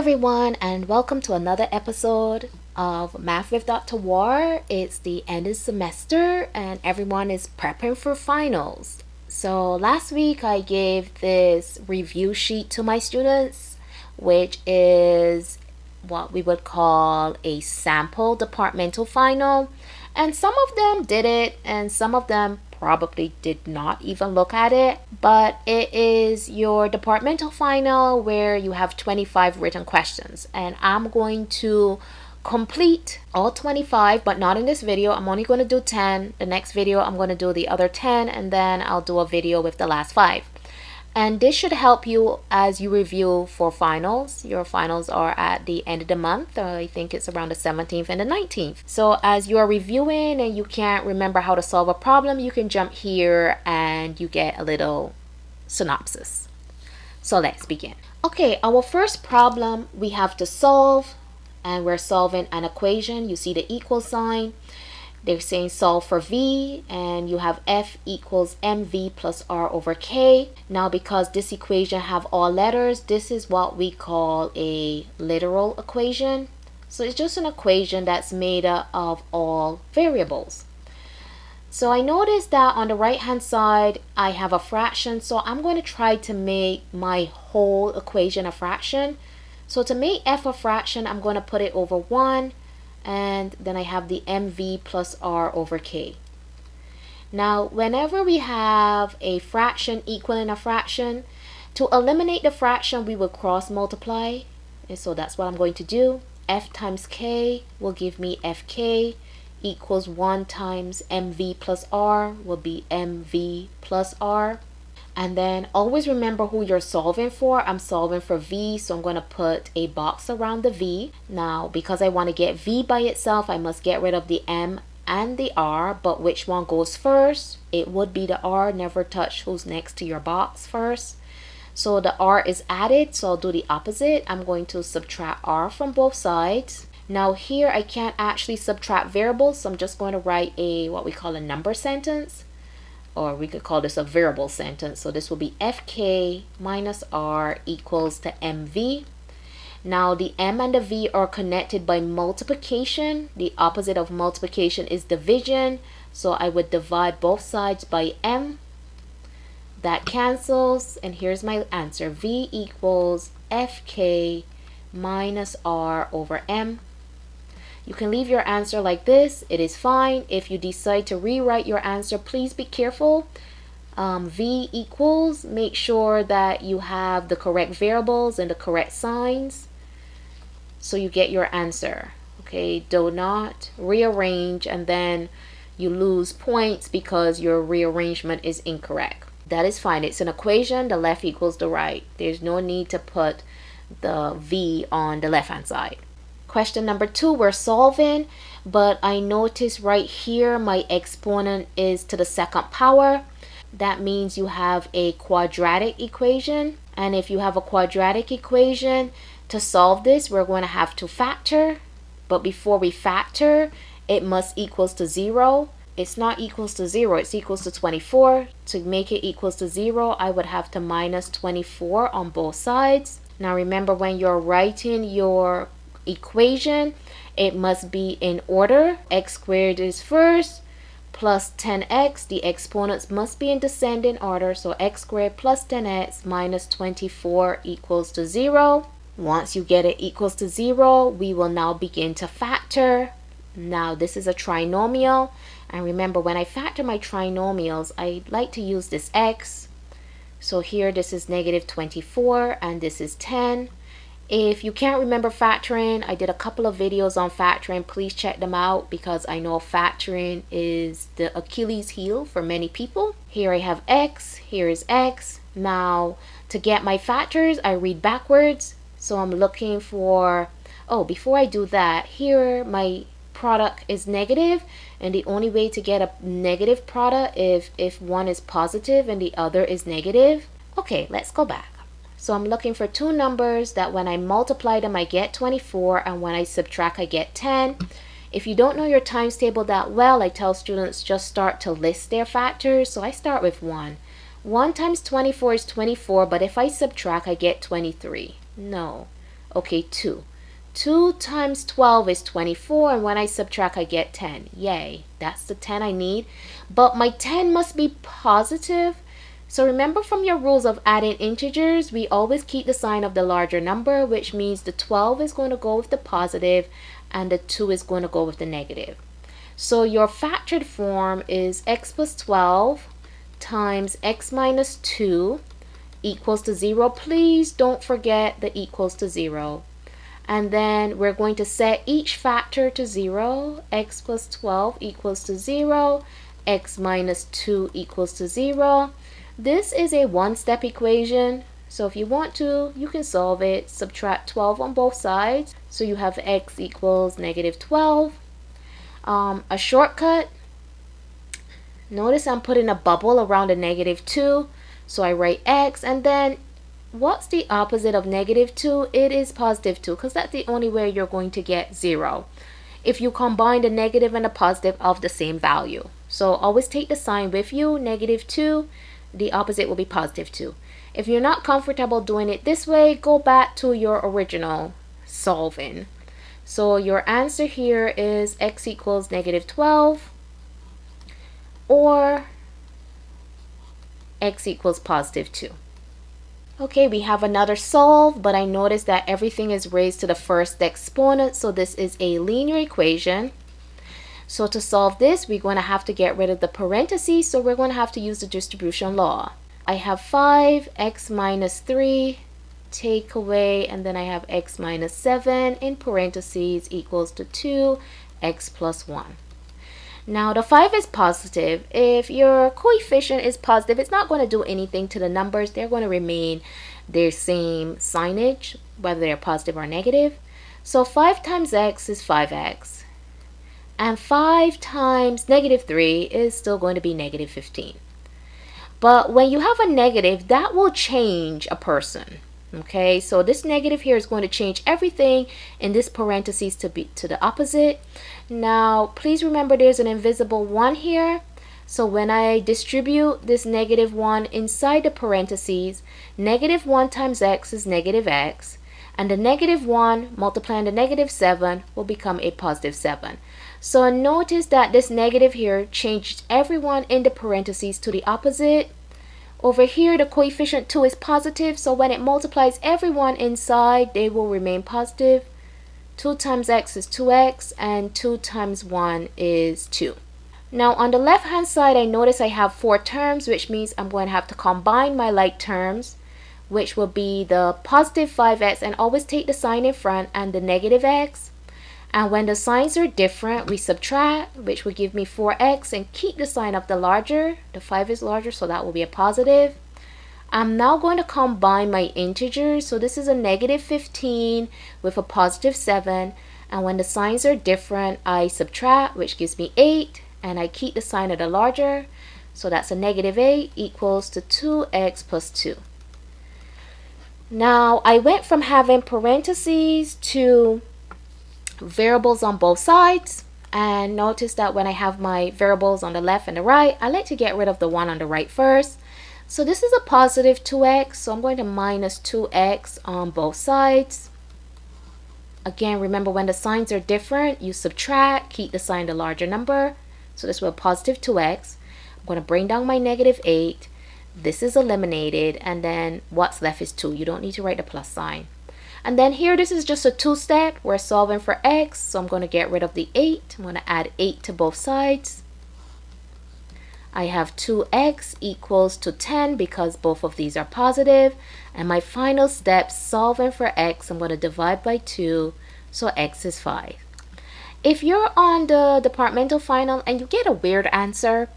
everyone, and welcome to another episode of Math with Dr. War. It's the end of semester and everyone is prepping for finals. So last week I gave this review sheet to my students, which is what we would call a sample departmental final. And some of them did it and some of them probably did not even look at it, but it is your departmental final where you have 25 written questions, and I'm going to complete all 25, but not in this video. I'm only going to do 10. The next video I'm going to do the other 10, and then I'll do a video with the last 5. And this should help you as you review for finals. Your finals are at the end of the month. I think it's around the 17th and the 19th. So as you are reviewing and you can't remember how to solve a problem, you can jump here and you get a little synopsis. So let's begin. Okay, our first problem we have to solve, and we're solving an equation. You see the equal sign. They're saying solve for v, and you have f equals mv plus r over k. Now because this equation have all letters, this is what we call a literal equation. So it's just an equation that's made up of all variables. So I noticed that on the right hand side I have a fraction, so I'm going to try to make my whole equation a fraction. So to make f a fraction, I'm going to put it over 1. And then I have the mv plus r over k. Now whenever we have a fraction equaling a fraction, to eliminate the fraction we will cross multiply, and so that's what I'm going to do. F times k will give me fk equals 1 times mv plus r will be mv plus r. And then always remember who you're solving for. I'm solving for v, so I'm going to put a box around the v. Now, because I want to get v by itself, I must get rid of the m and the r. But which one goes first? It would be the r. Never touch who's next to your box first. So the r is added, so I'll do the opposite. I'm going to subtract r from both sides. Now here I can't actually subtract variables, so I'm just going to write a what we call a number sentence. Or we could call this a variable sentence. So this will be fk minus r equals to mv. Now the m and the v are connected by multiplication. The opposite of multiplication is division. So I would divide both sides by m. That cancels, and here's my answer. V equals fk minus r over m. You can leave your answer like this. It is fine. If you decide to rewrite your answer, please be careful. V equals, make sure that you have the correct variables and the correct signs so you get your answer. Okay, do not rearrange and then you lose points because your rearrangement is incorrect. That is fine. It's an equation. The left equals the right. There's no need to put the V on the left hand side. Question number 2, we're solving, but I notice right here my exponent is to the second power. That means you have a quadratic equation, and if you have a quadratic equation, to solve this we're going to have to factor, but before we factor it must equals to 0. It's not equals to 0, it's equals to 24. To make it equals to 0, I would have to minus 24 on both sides. Now remember, when you're writing your equation, it must be in order. X squared is first, plus 10x. The exponents must be in descending order, so x squared plus 10x minus 24 equals to 0. Once you get it equals to 0, we will now begin to factor. Now this is a trinomial, and remember, when I factor my trinomials, I like to use this x. So here this is negative 24 and this is 10. If you can't remember factoring, I did a couple of videos on factoring. Please check them out because I know factoring is the Achilles heel for many people. Here I have x, here is x. Now to get my factors, I read backwards. So I'm looking for, oh, before I do that, here my product is negative, and the only way to get a negative product is if one is positive and the other is negative. Okay, let's go back. So I'm looking for two numbers that when I multiply them I get 24, and when I subtract I get 10. If you don't know your times table that well, I tell students just start to list their factors. So I start with 1. 1 times 24 is 24, but if I subtract I get 23. No. Okay, 2. 2 times 12 is 24, and when I subtract, I get 10. Yay, that's the 10 I need. But my 10 must be positive. So remember from your rules of adding integers, we always keep the sign of the larger number, which means the 12 is going to go with the positive, and the 2 is going to go with the negative. So your factored form is x plus 12 times x minus 2 equals to 0. Please don't forget the equals to 0. And then we're going to set each factor to 0. X plus 12 equals to 0. X minus 2 equals to 0. This is a one-step equation. So if you want to, you can solve it. Subtract 12 on both sides. So you have x equals negative 12. A shortcut. Notice I'm putting a bubble around a negative 2. So I write x, and then what's the opposite of negative 2? It is positive 2, because that's the only way you're going to get 0. If you combine the negative and the positive of the same value. So always take the sign with you, negative 2. The opposite will be positive 2. If you're not comfortable doing it this way, go back to your original solving. So your answer here is x equals negative 12 or x equals positive 2. Okay, we have another solve, but I noticed that everything is raised to the first exponent, so this is a linear equation. So to solve this, we're going to have to get rid of the parentheses, so we're going to have to use the distribution law. I have 5x minus 3, take away, and then I have x minus 7 in parentheses equals to 2x plus 1. Now the 5 is positive. If your coefficient is positive, it's not going to do anything to the numbers. They're going to remain their same signage, whether they're positive or negative. So 5 times x is 5x. And 5 times negative 3 is still going to be negative 15. But when you have a negative, that will change a person. Okay, so this negative here is going to change everything in this parentheses to be to the opposite. Now, please remember there's an invisible 1 here. So when I distribute this negative 1 inside the parentheses, negative 1 times x is negative x. And the negative 1 multiplying the negative 7 will become a positive 7. So notice that this negative here changed everyone in the parentheses to the opposite. Over here, the coefficient 2 is positive, so when it multiplies everyone inside, they will remain positive. 2 times x is 2x, and 2 times 1 is 2. Now, on the left-hand side, I notice I have 4 terms, which means I'm going to have to combine my like terms, which will be the positive 5x, and always take the sign in front, and the negative x. And when the signs are different, we subtract, which will give me 4x, and keep the sign of the larger. The 5 is larger, so that will be a positive. I'm now going to combine my integers. So this is a negative 15 with a positive 7. And when the signs are different, I subtract, which gives me 8. And I keep the sign of the larger. So that's a negative 8 equals to 2x plus 2. Now, I went from having parentheses to variables on both sides, and notice that when I have my variables on the left and the right, I like to get rid of the one on the right first. So this is a positive 2x, so I'm going to minus 2x on both sides. Again, remember when the signs are different, you subtract, keep the sign the larger number. So this will be positive 2x. I'm going to bring down my negative 8. This is eliminated, and then what's left is 2. You don't need to write the plus sign. And then here, this is just a 2-step. We're solving for x, so I'm going to get rid of the 8. I'm going to add 8 to both sides. I have 2x equals to 10 because both of these are positive. And my final step, solving for x, I'm going to divide by 2, so x is 5. If you're on the departmental final and you get a weird answer,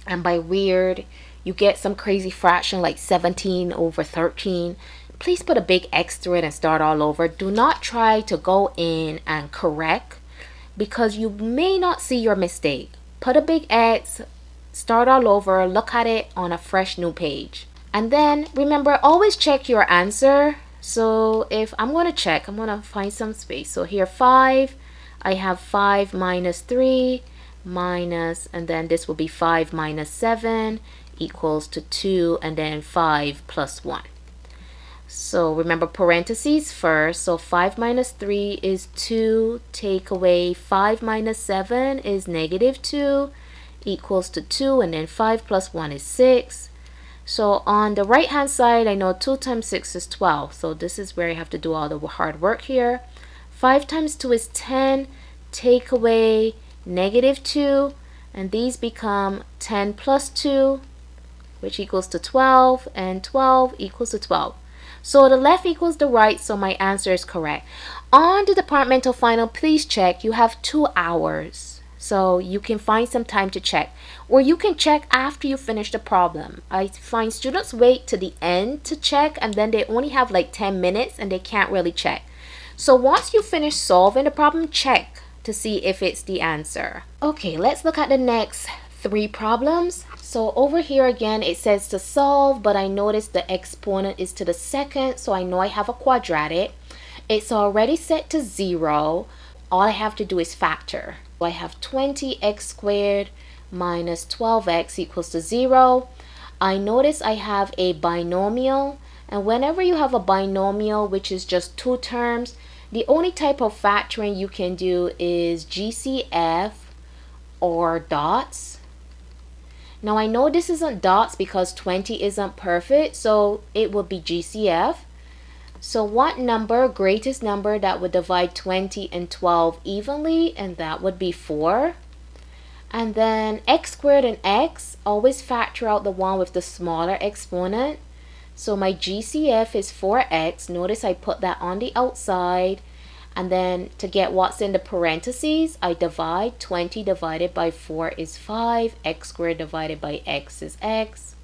and by weird, you get some crazy fraction like 17 over 13, please put a big X through it and start all over. Do not try to go in and correct because you may not see your mistake. Put a big X, start all over, look at it on a fresh new page. And then remember, always check your answer. So if I'm going to check, I'm going to find some space. So here 5, I have 5 minus 3 minus, and then this will be 5 minus 7 equals to 2, and then 5 plus 1. So remember parentheses first. So 5 minus 3 is 2. Take away 5 minus 7 is negative 2 equals to 2. And then 5 plus 1 is 6. So on the right hand side, I know 2 times 6 is 12. So this is where I have to do all the hard work here. 5 times 2 is 10. Take away negative 2. And these become 10 plus 2, which equals to 12. And 12 equals to 12. So the left equals the right, so my answer is correct. On the departmental final, please check. You have 2 hours. So you can find some time to check. Or you can check after you finish the problem. I find students wait to the end to check, and then they only have like 10 minutes and they can't really check. So once you finish solving the problem, check to see if it's the answer. Okay, let's look at the next 3 problems. So over here again, it says to solve, but I notice the exponent is to the second, so I know I have a quadratic. It's already set to 0. All I have to do is factor. I have 20x squared minus 12x equals to 0. I notice I have a binomial, and whenever you have a binomial, which is just 2 terms, the only type of factoring you can do is GCF or dots. Now I know this isn't dots because 20 isn't perfect, so it would be GCF. So what number, greatest number that would divide 20 and 12 evenly? And that would be 4. And then x squared and x, always factor out the one with the smaller exponent. So my GCF is 4x. Notice I put that on the outside. And then to get what's in the parentheses, I divide. 20 divided by 4 is 5. X squared divided by x is x.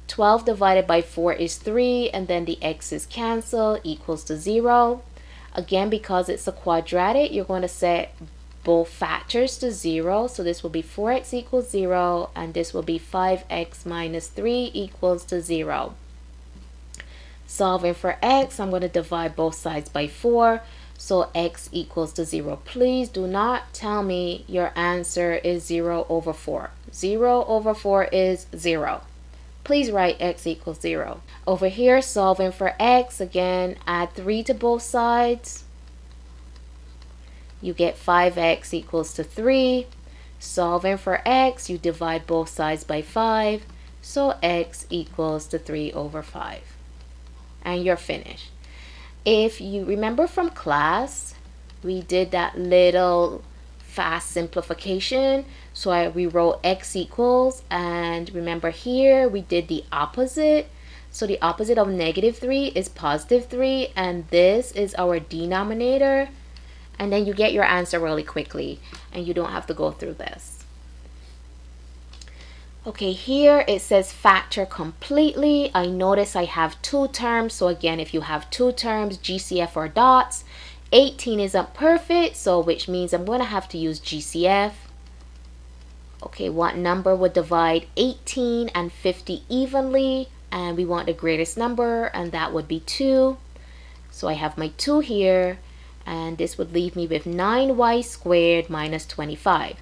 12 divided by 4 is 3. And then the x's cancel, equals to 0. Again, because it's a quadratic, you're going to set both factors to 0. So this will be 4x equals 0. And this will be 5x minus 3 equals to 0. Solving for x, I'm going to divide both sides by 4. So x equals to 0. Please do not tell me your answer is 0 over 4. 0 over 4 is 0. Please write x equals 0. Over here, solving for x, again, add 3 to both sides. You get 5x equals to 3. Solving for x, you divide both sides by 5. So x equals to 3 over 5. And you're finished. If you remember from class, we did that little fast simplification. So we wrote x equals, and remember here we did the opposite. So the opposite of negative 3 is positive 3, and this is our denominator. And then you get your answer really quickly, and you don't have to go through this. Okay, here it says factor completely. I notice I have 2 terms. So again, if you have 2 terms, GCF or dots. 18 isn't perfect, so which means I'm going to have to use GCF. Okay, what number would divide 18 and 50 evenly? And we want the greatest number, and that would be 2. So I have my 2 here, and this would leave me with 9y squared minus 25.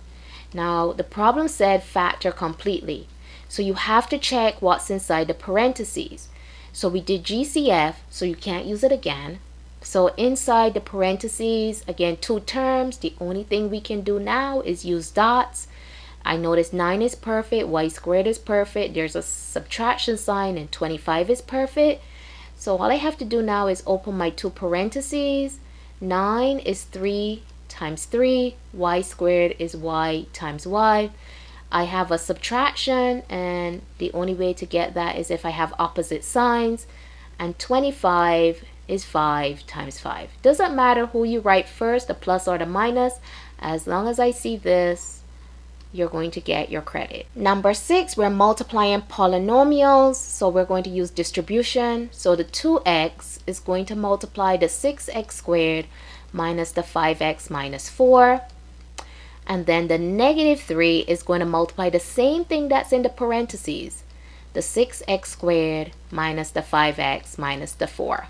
Now, the problem said factor completely. So you have to check what's inside the parentheses. So we did GCF, so you can't use it again. So inside the parentheses, again, 2 terms. The only thing we can do now is use dots. I notice 9 is perfect, y squared is perfect. There's a subtraction sign, and 25 is perfect. So all I have to do now is open my 2 parentheses. 9 is 3 times 3, y squared is y times y. I have a subtraction, and the only way to get that is if I have opposite signs, and 25 is 5 times 5. Doesn't matter who you write first, the plus or the minus. As long as I see this, you're going to get your credit. Number 6, we're multiplying polynomials, so we're going to use distribution. So the 2x is going to multiply the 6x squared minus the 5x minus 4. And then the negative 3 is going to multiply the same thing that's in the parentheses, the 6x squared minus the 5x minus the 4.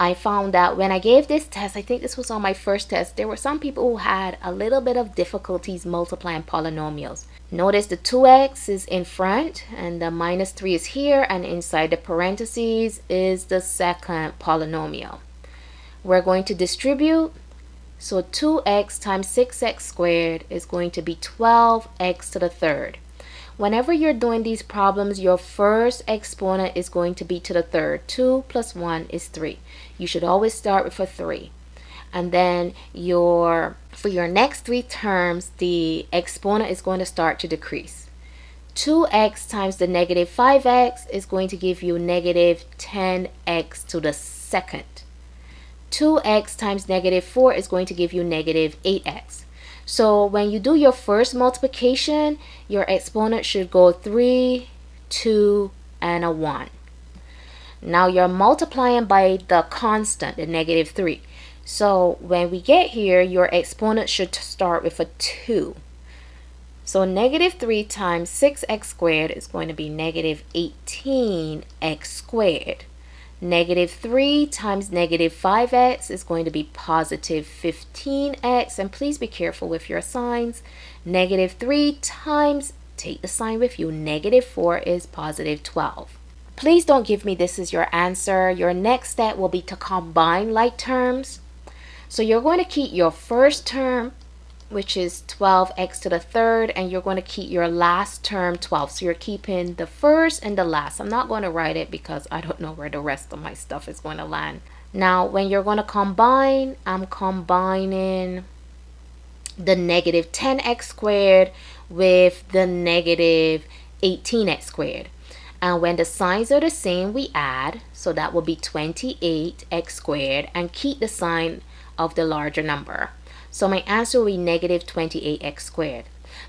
I found that when I gave this test, I think this was on my first test, there were some people who had a little bit of difficulties multiplying polynomials. Notice the 2x is in front and the minus 3 is here, and inside the parentheses is the second polynomial. We're going to distribute, so 2x times 6x squared is going to be 12x to the third. Whenever you're doing these problems, your first exponent is going to be to the third. 2 plus 1 is 3. You should always start with a 3. And then for your next three terms, the exponent is going to start to decrease. 2x times the negative 5x is going to give you negative 10x to the second. 2x times negative 4 is going to give you negative 8x. So when you do your first multiplication, your exponent should go 3, 2, and a 1. Now you're multiplying by the constant, the negative 3. So when we get here, your exponent should start with a 2. So negative 3 times 6x squared is going to be negative 18x squared. Negative 3 times negative 5x is going to be positive 15x. And please be careful with your signs. Negative 3 times, take the sign with you, negative 4 is positive 12. Please don't give me this as your answer. Your next step will be to combine like terms. So you're going to keep your first term, which is 12x to the third, and you're going to keep your last term 12. So you're keeping the first and the last. I'm not going to write it because I don't know where the rest of my stuff is going to land. Now, when you're going to combine, I'm combining the negative 10x squared with the negative 18x squared. And when the signs are the same, we add. So that will be 28x squared, and keep the sign of the larger number. So my answer will be negative 28x squared.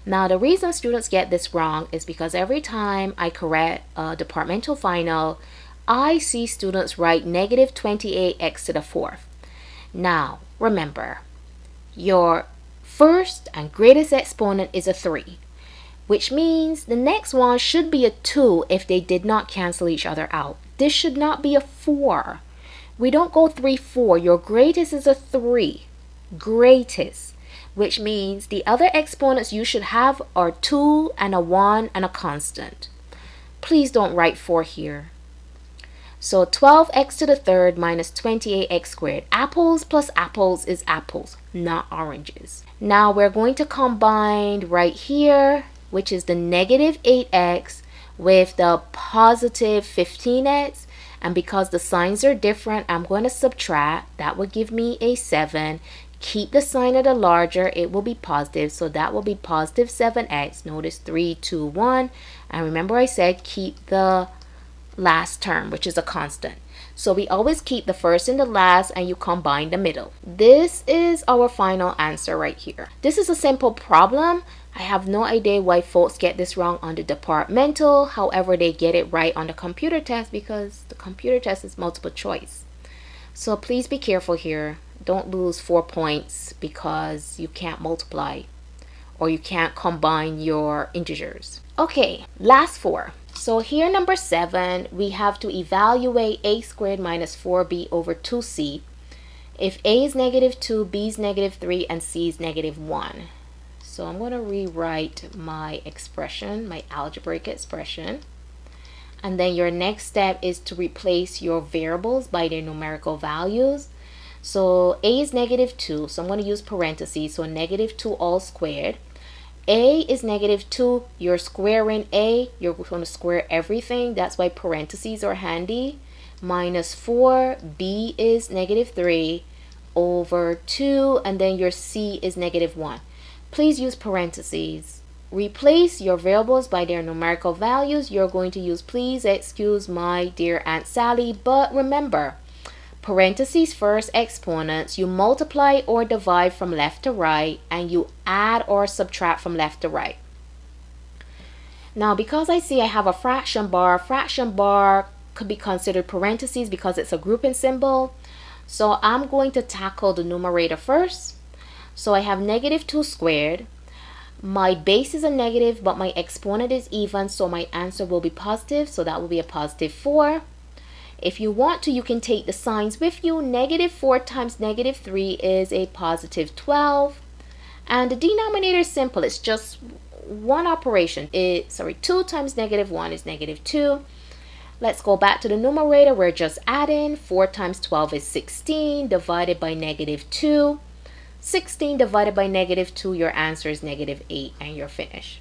Now the reason students get this wrong is because every time I correct a departmental final, I see students write negative 28x to the fourth. Now remember, your first and greatest exponent is a 3, which means the next one should be a 2 if they did not cancel each other out. This should not be a 4. We don't go 3, 4. Your greatest is a 3. Greatest, which means the other exponents you should have are 2 and a 1 and a constant. Please don't write 4 here. So 12x to the third minus 28x squared. Apples plus apples is apples, not oranges. Now we're going to combine right here, which is the negative 8x with the positive 15x. And because the signs are different, I'm going to subtract. That would give me a 7. Keep the sign of the larger, it will be positive. So that will be positive 7x. Notice 3, 2, 1. And remember I said keep the last term, which is a constant. So we always keep the first and the last, and you combine the middle. This is our final answer right here. This is a simple problem. I have no idea why folks get this wrong on the departmental. However, they get it right on the computer test because the computer test is multiple choice. So please be careful here. Don't lose 4 points because you can't multiply or you can't combine your integers. Okay, last 4. So here number 7, we have to evaluate a squared minus 4b over 2c if a is negative 2, b is negative 3, and c is negative 1. So I'm going to rewrite my expression, my algebraic expression. And then your next step is to replace your variables by their numerical values. So a is negative 2, so I'm going to use parentheses, so negative 2 all squared. A is negative 2, you're squaring a, you're going to square everything, that's why parentheses are handy. Minus 4, b is negative 3 over 2, and then your c is negative 1. Please use parentheses. Replace your variables by their numerical values. You're going to use please excuse my dear Aunt Sally, but remember, parentheses first, exponents, you multiply or divide from left to right, and you add or subtract from left to right. Now because I see I have a fraction bar could be considered parentheses because it's a grouping symbol. So I'm going to tackle the numerator first. So I have negative 2 squared. My base is a negative, but my exponent is even, so my answer will be positive, so that will be a positive 4. If you want to, you can take the signs with you. Negative 4 times negative 3 is a positive 12. And the denominator is simple. It's just one operation. 2 times negative 1 is negative 2. Let's go back to the numerator. We're just adding. 4 times 12 is 16 divided by negative 2. 16 divided by negative 2, your answer is negative 8, and you're finished.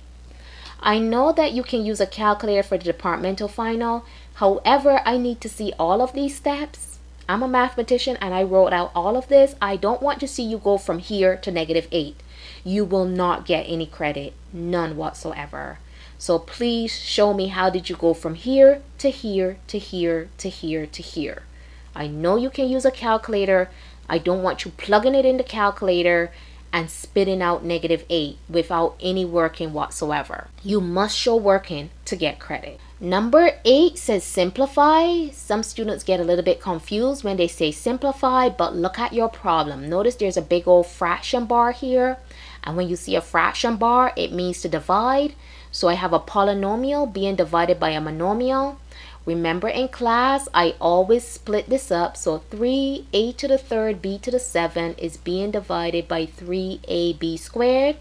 I know that you can use a calculator for the departmental final. However, I need to see all of these steps. I'm a mathematician and I wrote out all of this. I don't want to see you go from here to negative 8. You will not get any credit, none whatsoever. So please show me, how did you go from here to here to here to here to here? I know you can use a calculator. I don't want you plugging it in the calculator and spitting out negative 8 without any working whatsoever. You must show working to get credit. Number 8 says simplify. Some students get a little bit confused when they say simplify, but look at your problem. Notice there's a big old fraction bar here. And when you see a fraction bar, it means to divide. So I have a polynomial being divided by a monomial. Remember in class, I always split this up. So 3a to the third b to the 7 is being divided by 3ab squared.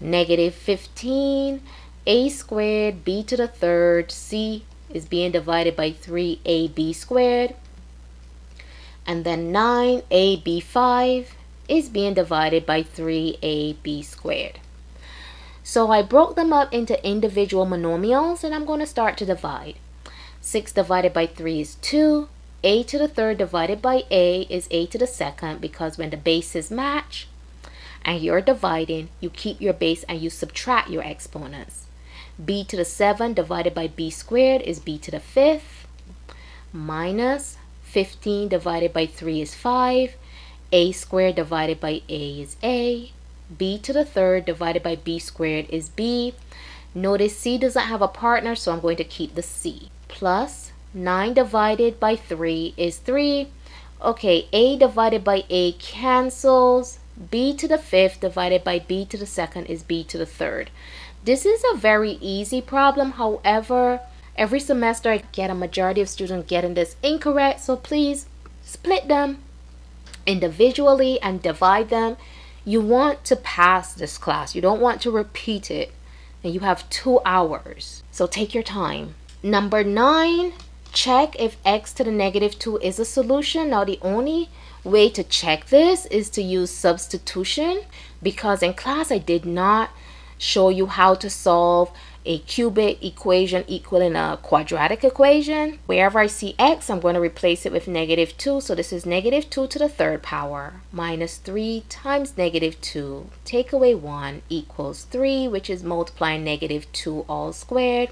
Negative 15 a squared b to the third c is being divided by 3ab squared. And then 9ab5 is being divided by 3ab squared. So I broke them up into individual monomials, and I'm going to start to divide. 6 divided by 3 is 2. A to the third divided by a is a to the second, because when the bases match and you're dividing, you keep your base and you subtract your exponents. B to the 7 divided by b squared is b to the 5th. Minus 15 divided by 3 is 5. A squared divided by a is a. B to the third divided by b squared is b. Notice c doesn't have a partner, so I'm going to keep the c. Plus 9 divided by 3 is 3. Okay, a divided by a cancels. B to the 5th divided by b to the 2nd is b to the 3rd. This is a very easy problem. However, every semester I get a majority of students getting this incorrect. So please split them individually and divide them. You want to pass this class. You don't want to repeat it. And you have 2 hours. So take your time. Number 9, check if x to the negative 2 is a solution. Now the only way to check this is to use substitution, because in class I did not show you how to solve a cubic equation equaling a quadratic equation. Wherever I see x, I'm going to replace it with negative 2. So this is negative 2 to the 3rd power minus 3 times negative 2. Take away 1 equals 3, which is multiplying negative 2 all squared,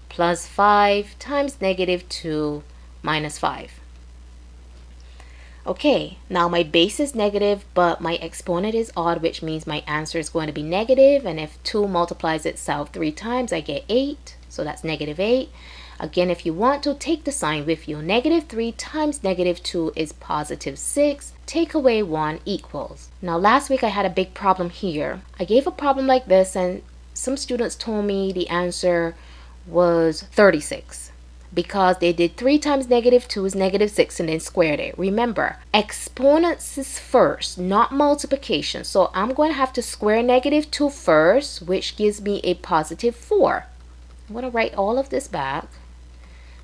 plus 5 times negative 2 minus 5. Okay, now my base is negative, but my exponent is odd, which means my answer is going to be negative. And if 2 multiplies itself 3 times, I get 8. So that's negative 8. Again, if you want to, take the sign with you. Negative 3 times negative 2 is positive 6. Take away 1 equals. Now last week I had a big problem here. I gave a problem like this and some students told me the answer was 36. Because they did 3 times negative 2 is negative 6 and then squared it. Remember, exponents is first, not multiplication. So I'm going to have to square negative 2 first, which gives me a positive 4. I'm going to write all of this back.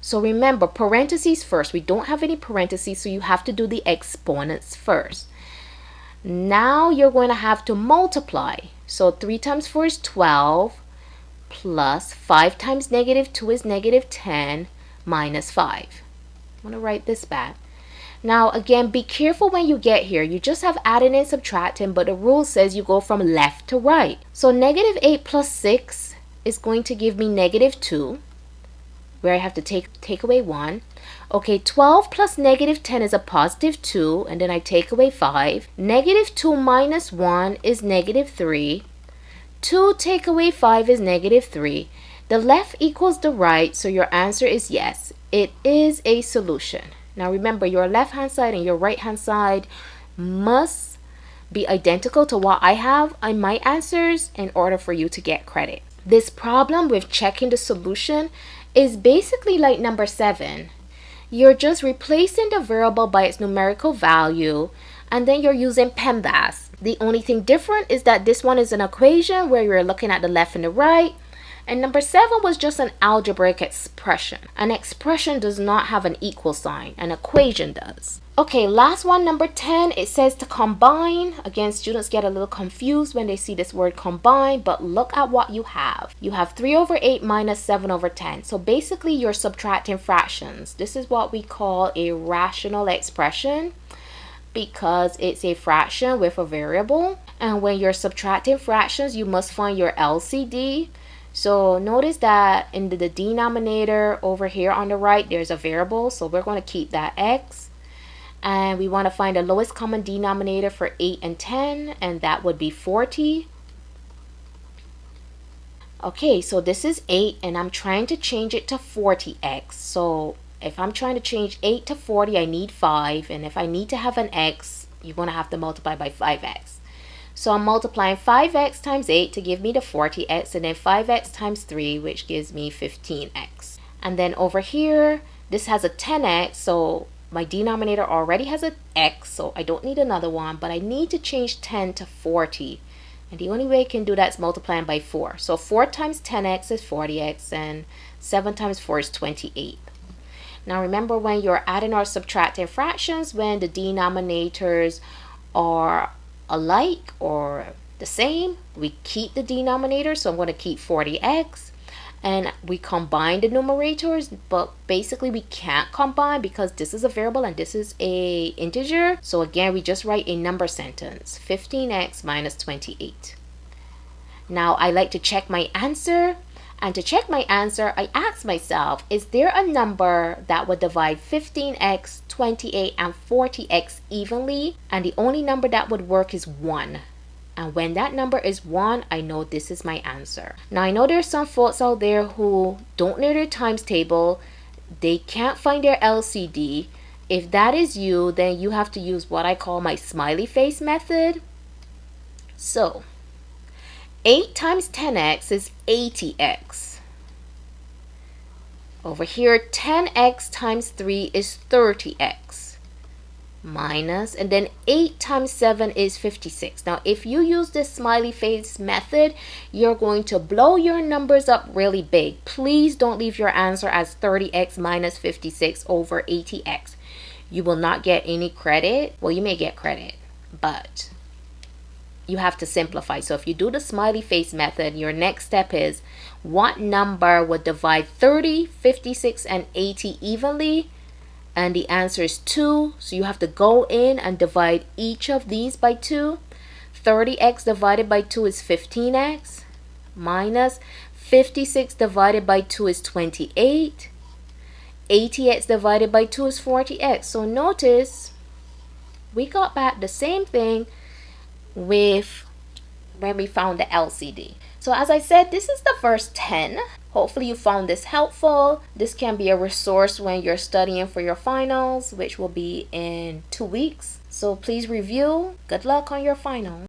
So remember, parentheses first. We don't have any parentheses, so you have to do the exponents first. Now you're going to have to multiply. So 3 times 4 is 12, plus 5 times negative 2 is negative 10, minus 5. I'm going to write this back. Now again, be careful when you get here. You just have adding and subtracting, but the rule says you go from left to right. So negative 8 plus 6 is going to give me negative 2, where I have to take away 1. Okay, 12 plus negative 10 is a positive 2, and then I take away 5. Negative 2 minus 1 is negative 3. 2 take away 5 is negative 3. The left equals the right, so your answer is yes. It is a solution. Now remember, your left-hand side and your right-hand side must be identical to what I have on my answers in order for you to get credit. This problem with checking the solution is basically like number 7. you're just replacing the variable by its numerical value, and then you're using PEMDAS. The only thing different is that this one is an equation where you're looking at the left and the right, and number 7 was just an algebraic expression. An expression does not have an equal sign, an equation does. Okay, last one, number 10, it says to combine. Again, students get a little confused when they see this word combine, but look at what you have. You have 3 over 8 minus 7 over 10. So basically, you're subtracting fractions. This is what we call a rational expression because it's a fraction with a variable. And when you're subtracting fractions, you must find your LCD. So notice that in the denominator over here on the right, there's a variable. So we're going to keep that x. And we want to find the lowest common denominator for 8 and 10, and that would be 40. Okay, so this is 8, and I'm trying to change it to 40x. So if I'm trying to change 8 to 40, I need 5. And if I need to have an x, you're going to have to multiply by 5x. So I'm multiplying 5x times 8 to give me the 40x, and then 5x times 3, which gives me 15x. And then over here, this has a 10x, so my denominator already has an x, so I don't need another one, but I need to change 10 to 40. And the only way I can do that is multiplying by 4. So 4 times 10x is 40x, and 7 times 4 is 28. Now remember, when you're adding or subtracting fractions, when the denominators are alike or the same, we keep the denominator. So I'm going to keep 40x, and we combine the numerators, but basically we can't combine because this is a variable and this is a integer. So again, we just write a number sentence, 15x minus 28. Now I like to check my answer, and to check my answer, I ask myself, is there a number that would divide 15x, 28, and 40x evenly? And the only number that would work is 1. And when that number is 1, I know this is my answer. Now I know there's some folks out there who don't know their times table. They can't find their LCD. If that is you, then you have to use what I call my smiley face method. So 8 times 10x is 80x. Over here, 10x times 3 is 30x. Minus, and then 8 times 7 is 56. Now, if you use this smiley face method, you're going to blow your numbers up really big. Please don't leave your answer as 30x minus 56 over 80x. You will not get any credit. Well, you may get credit, but you have to simplify. So if you do the smiley face method, your next step is, what number would divide 30, 56, and 80 evenly? And the answer is 2. So you have to go in and divide each of these by 2. 30x divided by 2 is 15x. Minus 56 divided by 2 is 28. 80x divided by 2 is 40x. So notice we got back the same thing with when we found the LCD. So as I said, this is the first 10. Hopefully you found this helpful. This can be a resource when you're studying for your finals, which will be in 2 weeks. So please review. Good luck on your final.